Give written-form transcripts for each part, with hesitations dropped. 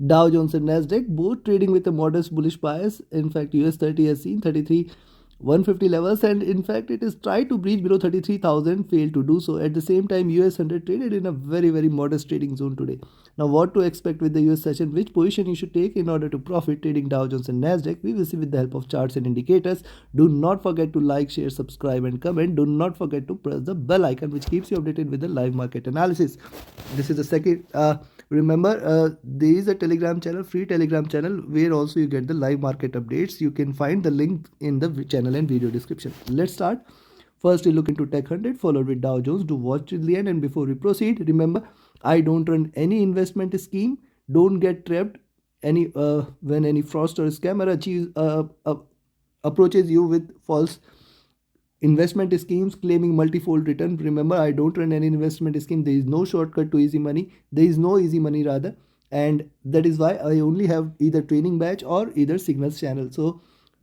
Dow Jones and Nasdaq both trading with a modest bullish bias. In fact, US30 has seen 33,150 levels, and in fact it is tried to breach below 33,000, failed to do so. At the same time, US100 traded in a very modest trading zone today. Now, what to expect with the US session, which position you should take in order to profit trading Dow Jones and Nasdaq, we will see with the help of charts and indicators. Do not forget to like, share, subscribe and comment. Do not forget to press the bell icon which keeps you updated with the live market analysis. This is the second remember, there is a telegram channel, free telegram channel, where also you get the live market updates. You can find the link in the channel and video description. Let's start. First, we look into Tech 100 followed with Dow Jones. Do watch till the end, and before we proceed, remember, I don't run any investment scheme. Don't get trapped any when any fraudster or scammer approaches you with false investment schemes claiming multifold return. Remember, I don't run any investment scheme. There is no shortcut to easy money. There is no easy money rather, and that is why I only have either training batch or either signals channel. So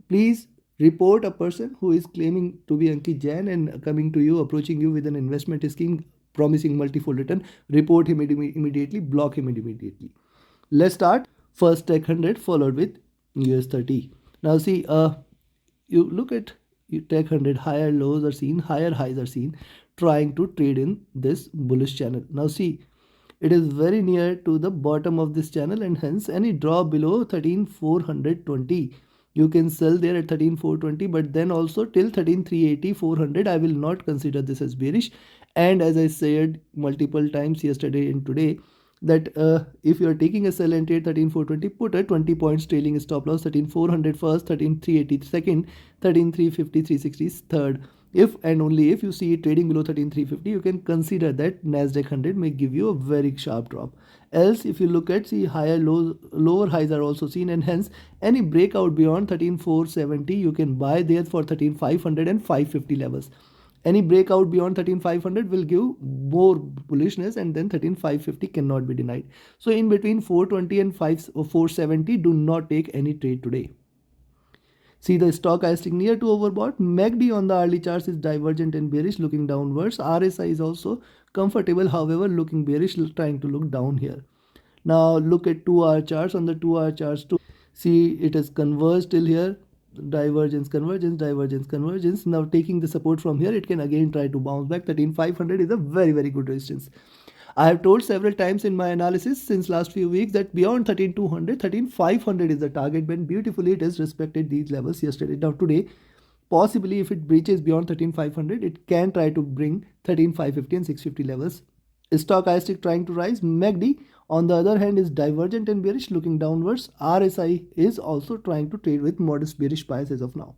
please report a person who is claiming to be Ankit Jain and coming to you, approaching you with an investment scheme promising multifold return. Report him immediately, block him immediately. Let's start. First, Tech 100 followed with US30. Now see, you look at Tech 100, higher lows are seen, higher highs are seen, trying to trade in this bullish channel. Now see, it is very near to the bottom of this channel, and hence any drop below 13,420, you can sell there at 13,420, but then also till 13,380, 400, I will not consider this as bearish. And as I said multiple times yesterday and today, that if you are taking a sell and trade 13,420, put a 20 points trailing stop loss, 13,400 first, 13,380 second, 13,350, 360 third. If and only if you see it trading below 13,350, you can consider that Nasdaq 100 may give you a very sharp drop. Else, if you look at, see, higher lows, lower highs are also seen, and hence any breakout beyond 13,470, you can buy there for 13,500 and 550 levels. Any breakout beyond 13,500 will give more bullishness, and then 13,550 cannot be denied. So in between 420 and 470, do not take any trade today. See the stochastic near to overbought. MACD on the early charts is divergent and bearish, looking downwards. RSI is also comfortable, however looking bearish, trying to look down here. Now look at 2-hour charts. On the 2-hour charts too, see it has converged till here. Divergence, convergence, divergence, convergence. Now taking the support from here, it can again try to bounce back. 13,500 is a very good resistance. I have told several times in my analysis since last few weeks that beyond 13,200, 13,500 is the target band. Beautifully, it has respected these levels yesterday. Now today, possibly if it breaches beyond 13,500, it can try to bring 13,550 and 650 levels. Stochastic trying to rise. MACD on the other hand is divergent and bearish, looking downwards. RSI is also trying to trade with modest bearish bias as of now.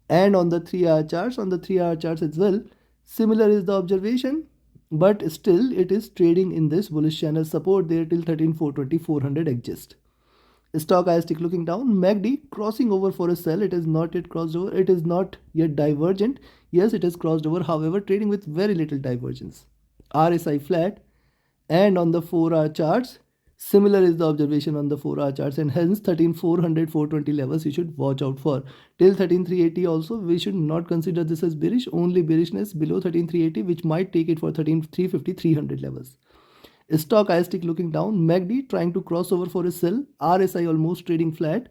And on the 3-hour charts, as well, similar is the observation, but still it is trading in this bullish channel. Support there till 13,420, 400 exists. Stochastic looking down. MACD crossing over for a sell. It is not yet crossed over. It is not yet divergent. Yes, it has crossed over, however trading with very little divergence. RSI flat. And on the 4-hour charts, similar is the observation on the 4-hour charts, and hence 13,400, 420 levels you should watch out for. Till 13,380 also, we should not consider this as bearish. Only bearishness below 13,380, which might take it for 13,350, 300 levels. Stochastic looking down. MACD trying to cross over for a sell. RSI almost trading flat.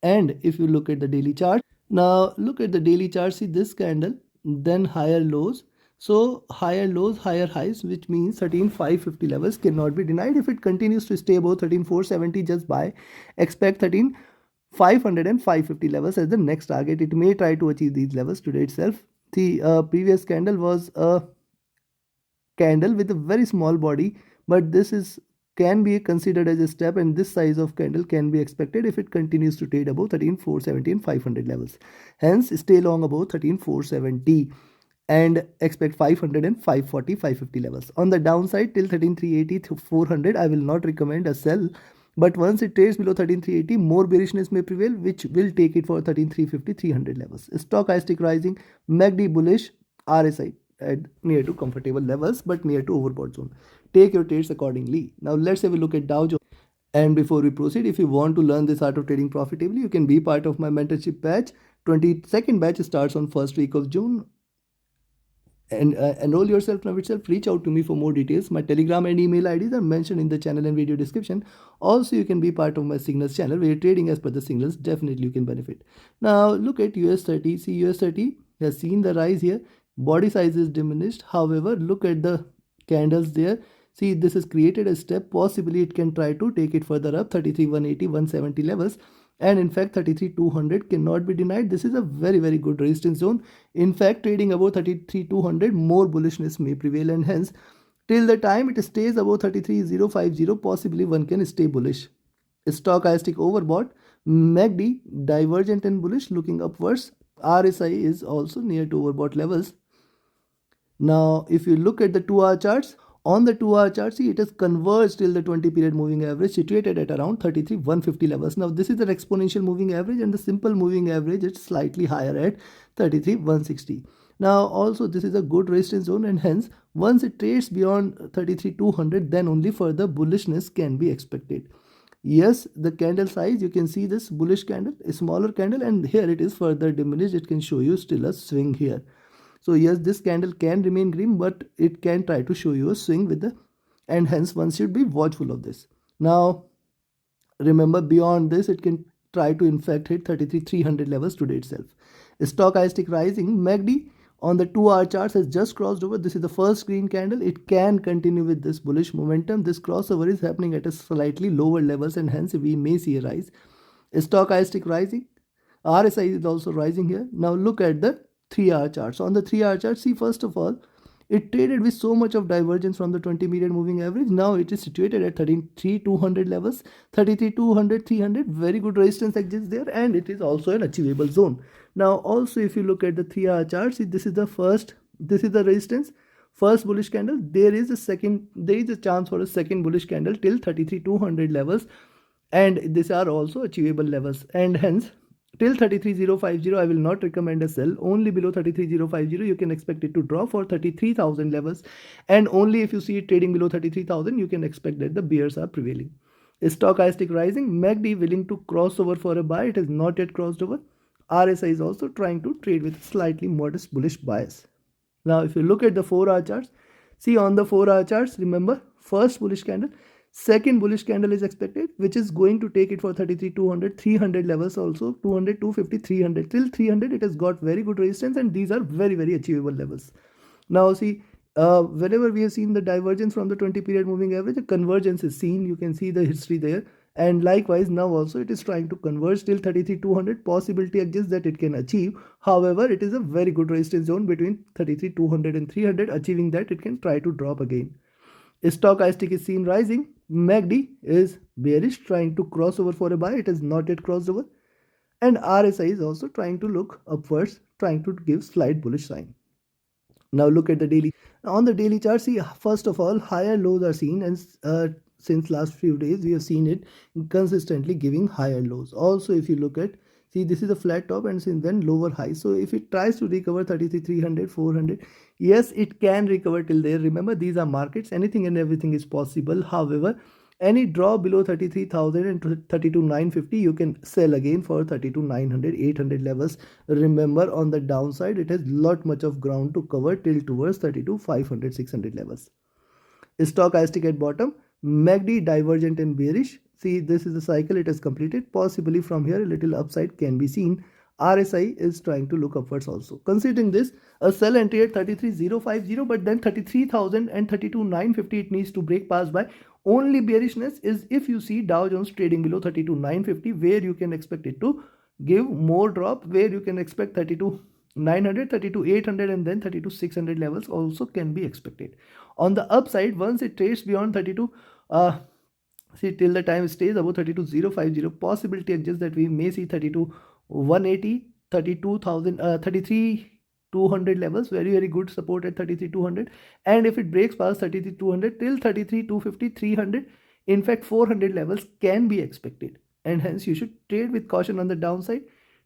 And if you look at the daily chart, now look at the daily chart, see this candle, then higher lows. So higher lows, higher highs, which means 13,550 levels cannot be denied. If it continues to stay above 13,470, just buy. Expect 13,500 and 550 levels as the next target. It may try to achieve these levels today itself. The previous candle was a candle with a very small body, but this is can be considered as a step, and this size of candle can be expected if it continues to trade above 13,470 and 500 levels. Hence stay long above 13,470 and expect 500 and 540, 550 levels. On the downside, till 13,380 to 400, I will not recommend a sell. But once it trades below 13,380, more bearishness may prevail, which will take it for 13,350, 300 levels. Stochastic rising, MACD bullish, RSI at near to comfortable levels, but near to overbought zone. Take your trades accordingly. Now let's have a look at Dow Jones. And before we proceed, if you want to learn this art of trading profitably, you can be part of my mentorship batch. 22nd batch starts on first week of June. and enroll yourself now itself. Reach out to me for more details. My Telegram and email IDs are mentioned in the channel and video description. Also, you can be part of my signals channel where you're trading as per the signals. Definitely you can benefit. Now look at US30. See, US30 has seen the rise here. Body size is diminished. However, look at the candles there. See, this has created a step. Possibly it can try to take it further up, 33 180 170 levels. And in fact 33 200 cannot be denied. This is a very good resistance zone. In fact, trading above 33 200, more bullishness may prevail, and hence till the time it stays above 33,050, possibly one can stay bullish. Stochastic overbought, MACD divergent and bullish looking upwards. RSI is also near to overbought levels. Now if you look at the 2-hour charts, on the 2-hour chart, see, it has converged till the 20 period moving average situated at around 33 150 levels. Now this is an exponential moving average, and the simple moving average is slightly higher at 33 160. Now also this is a good resistance zone, and hence once it trades beyond 33 200, then only further bullishness can be expected. Yes, the candle size, you can see this bullish candle, a smaller candle, and here it is further diminished. It can show you still a swing here. So yes, this candle can remain green, but it can try to show you a swing with the, and hence one should be watchful of this. Now remember, beyond this it can try to in fact hit 33 300 levels today itself. Stochastic rising, MACD on the 2-hour charts has just crossed over. This is the first green candle. It can continue with this bullish momentum. This crossover is happening at a slightly lower levels, and hence we may see a rise. Stochastic rising, RSI is also rising here. Now look at the 3-hour charts. On the 3-hour chart, see, first of all, it traded with so much of divergence from the 20 period moving average. Now it is situated at 33 200 levels. 33 200 300, very good resistance exists there, and it is also an achievable zone. Now also if you look at the 3-hour chart, see, this is the resistance, first bullish candle. There is a chance for a second bullish candle till 33 200 levels, and these are also achievable levels, and hence till 33,050 I will not recommend a sell. Only below 33,050 you can expect it to drop for 33,000 levels, and only if you see it trading below 33,000 you can expect that the bears are prevailing. Stochastic rising, MACD willing to cross over for a buy. It has not yet crossed over. RSI is also trying to trade with slightly modest bullish bias. Now if you look at the 4-hour charts, see, on the 4-hour charts, remember, first bullish candle, second bullish candle is expected, which is going to take it for 33 200 300 levels, also 200 250 300. Till 300 it has got very good resistance, and these are very achievable levels. Now see, whenever we have seen the divergence from the 20 period moving average, a convergence is seen. You can see the history there, and likewise now also it is trying to converge till 33 200. Possibility exists that it can achieve. However, it is a very good resistance zone between 33 200 and 300. Achieving that, it can try to drop again. Stochastic is seen rising. MACD is bearish, trying to cross over for a buy. It has not yet crossed over. And RSI is also trying to look upwards, trying to give slight bullish sign. Now look at the daily. On the daily chart, see, first of all, higher lows are seen, and since last few days we have seen it consistently giving higher lows. Also if you look at, see, this is a flat top, and since then lower high. So if it tries to recover 33 300 400, yes, it can recover till there. Remember, these are markets, anything and everything is possible. However, any drop below 33,000 and 32,950 you can sell again for 32,900 800 levels. Remember, on the downside it has lot much of ground to cover till towards 32,500 600 levels. Stochastic at bottom, MACD divergent and bearish. See, this is the cycle it has completed. Possibly from here a little upside can be seen. RSI is trying to look upwards also. Considering this, a sell entry at 33,050, but then 33,000 and 32,950 it needs to break past by. Only bearishness is if you see Dow Jones trading below 32,950, where you can expect it to give more drop, where you can expect 32,900, 32,800, and then 32,600 levels also can be expected. On the upside, once it trades beyond 32, see, till the time it stays above 32,050, possibility exists that we may see 32,180, 32,000, 33,200 levels. Very good support at 33,200, and if it breaks past 33,200 till 33,250 300, in fact 400 levels can be expected, and hence you should trade with caution on the downside.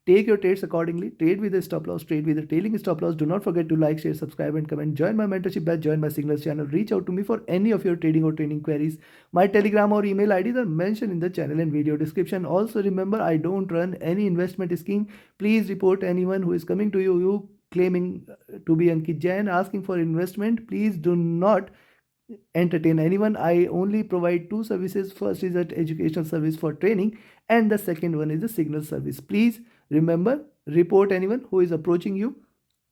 Take your trades accordingly. Trade with a stop loss, trade with a trailing stop loss. Do not forget to like, share, subscribe, and comment. Join my mentorship batch, join my signals channel. Reach out to me for any of your trading or training queries. My Telegram or email IDs are mentioned in the channel and video description. Also remember, I don't run any investment scheme. Please report anyone who is coming to you claiming to be Ankit Jain, asking for investment, please do not entertain anyone. I only provide two services. First is an educational service for training, and the second one is the signal service. Please remember, report anyone who is approaching you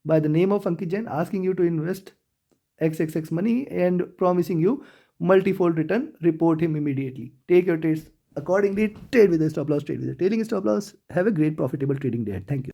by the name of Ankit Jain, asking you to invest XXX money and promising you multifold return. Report him immediately. Take your trades accordingly. Trade with a stop loss, trade with a trailing stop loss. Have a great profitable trading day. Thank you.